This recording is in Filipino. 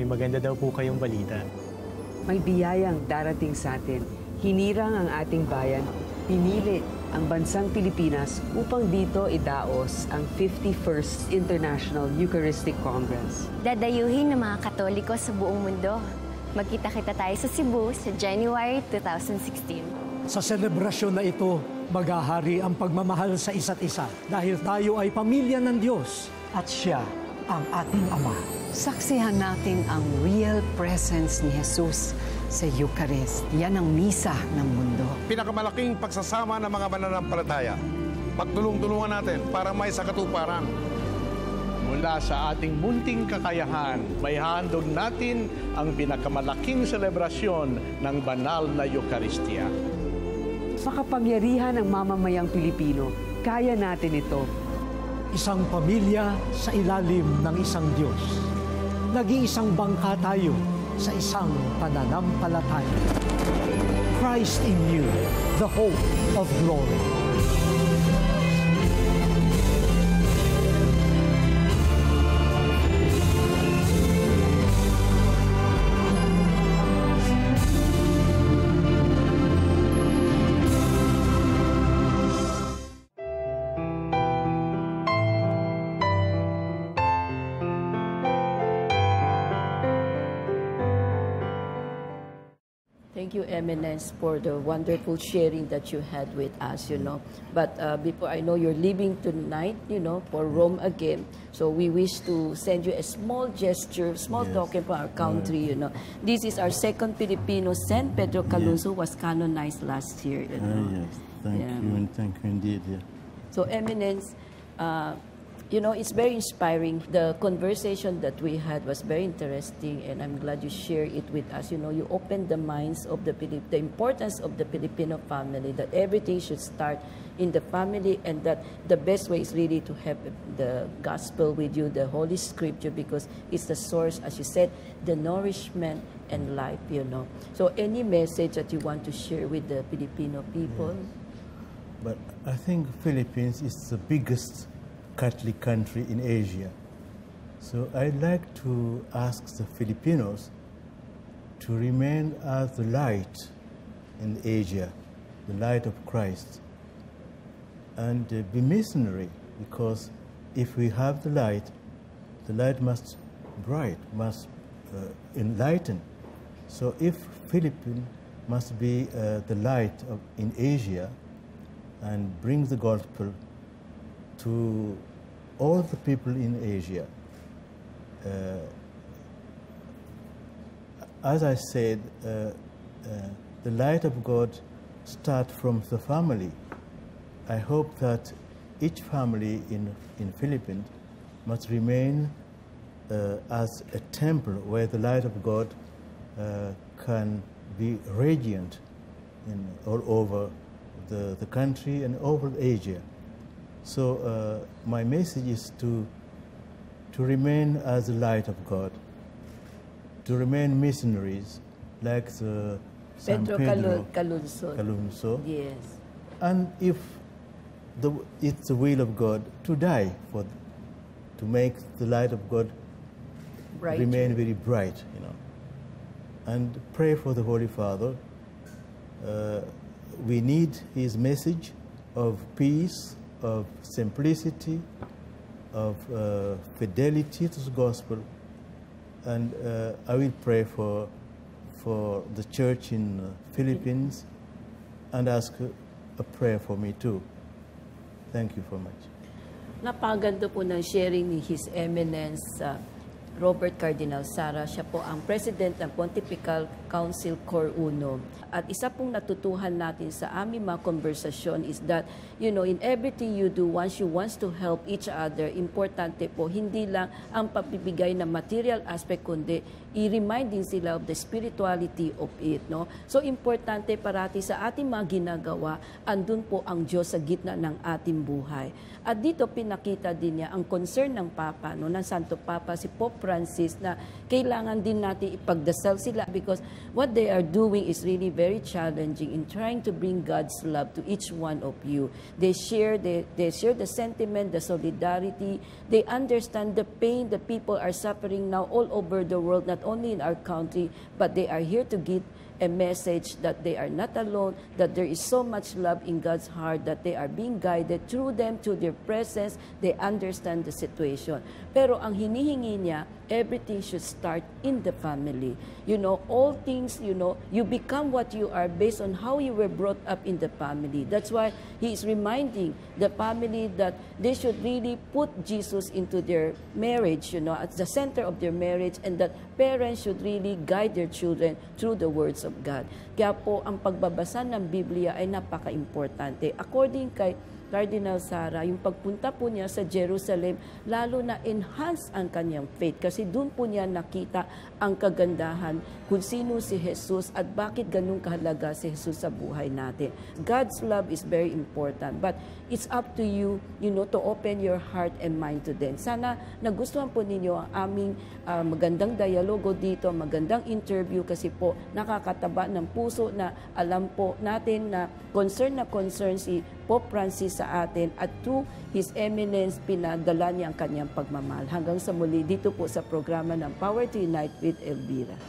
may maganda daw po kayong balita. May biyayang darating sa atin. Hinirang ang ating bayan, pinili ang bansang Pilipinas upang dito idaos ang 51st International Eucharistic Congress. Dadayuhin ng mga Katoliko sa buong mundo. Magkita-kita tayo sa Cebu sa January 2016. Sa selebrasyon na ito, maghahari ang pagmamahal sa isa't isa dahil tayo ay pamilya ng Diyos at Siya ang ating Ama. Saksihan natin ang real presence ni Jesus sa Eucharist. Yan ang misa ng mundo. Pinakamalaking pagsasama ng mga mananampalataya. Pagtulong-tulungan natin para may sakatuparan. Mula sa ating munting kakayahan, may handog natin ang pinakamalaking selebrasyon ng banal na Eucharistia. Sa kapangyarihan ng mamamayang Pilipino, kaya natin ito. Isang pamilya sa ilalim ng isang Diyos. Nag-iisang bangka tayo sa isang pananampalataya. Christ in you, the hope of glory. Thank you, Eminence, for the wonderful sharing that you had with us, But before I know you're leaving tonight, for Rome again. So we wish to send you a small gesture, small token for our country, This is our second Filipino, San Pedro Calunzo, was canonized last year, Yes, thank you, and thank you indeed, So, Eminence, it's very inspiring. The conversation that we had was very interesting, and I'm glad you shared it with us. You opened the minds of the importance of the Filipino family, that everything should start in the family, and that the best way is really to have the gospel with you, the Holy Scripture, because it's the source, as you said, the nourishment and life, So any message that you want to share with the Filipino people? But I think Philippines is the biggest Catholic country in Asia. So I'd like to ask the Filipinos to remain as the light in Asia, the light of Christ, and be missionary, because if we have the light must enlighten. So if Philippines must be the light in Asia and bring the gospel to all the people in Asia. As I said, the light of God starts from the family. I hope that each family in Philippines must remain as a temple where the light of God can be radiant all over the country and over Asia. So my message is to remain as the light of God, to remain missionaries like the San Pedro Calunzo. Yes. And if it's the will of God, to die to make the light of God remain very bright, And pray for the Holy Father. We need his message of peace, of simplicity, of fidelity to the gospel, and I will pray for the church in Philippines and ask a prayer for me too. Thank you so much. Napaganda po ng sharing ni His Eminence Robert Cardinal Sara. Siya po ang President ng Pontifical Council Cor Uno. At isa pong natutuhan natin sa aming mga konversasyon is that, in everything you do, once you want to help each other, importante po, hindi lang ang pagbibigay ng material aspect, kundi i-remind din sila of the spirituality of it. So, importante parati sa ating mga ginagawa, andun po ang Diyos sa gitna ng ating buhay. At dito pinakita din niya ang concern ng Papa, ng Santo Papa, si Pope Francis na kailangan din natin ipagdasal sila because what they are doing is really very challenging in trying to bring God's love to each one of you. They share the sentiment, the solidarity. They understand the pain that people are suffering now all over the world, not only in our country, but they are here to give a message that they are not alone, that there is so much love in God's heart, that they are being guided through them, through their presence. They understand the situation. Pero ang hinihingi niya, everything should start in the family. You know, all things, you know, you become what you are based on how you were brought up in the family. That's why he is reminding the family that they should really put Jesus into their marriage, you know, at the center of their marriage, and that parents should really guide their children through the words of God. Kaya po, ang pagbabasa ng Biblia ay napaka-importante. According kay Cardinal Sara, yung pagpunta po niya sa Jerusalem, lalo na enhance ang kanyang faith kasi doon po niya nakita ang kagandahan kung sino si Jesus at bakit ganun kahalaga si Jesus sa buhay natin. God's love is very important, but it's up to you, you know, to open your heart and mind to them. Sana nagustuhan po ninyo ang aming magandang dialogo dito, magandang interview kasi po nakakataba ng puso na alam po natin na concern si Pope Francis sa atin at through His Eminence, pinadala niya ang kanyang pagmamahal. Hanggang sa muli dito po sa programa ng Power to Unite with Elvira.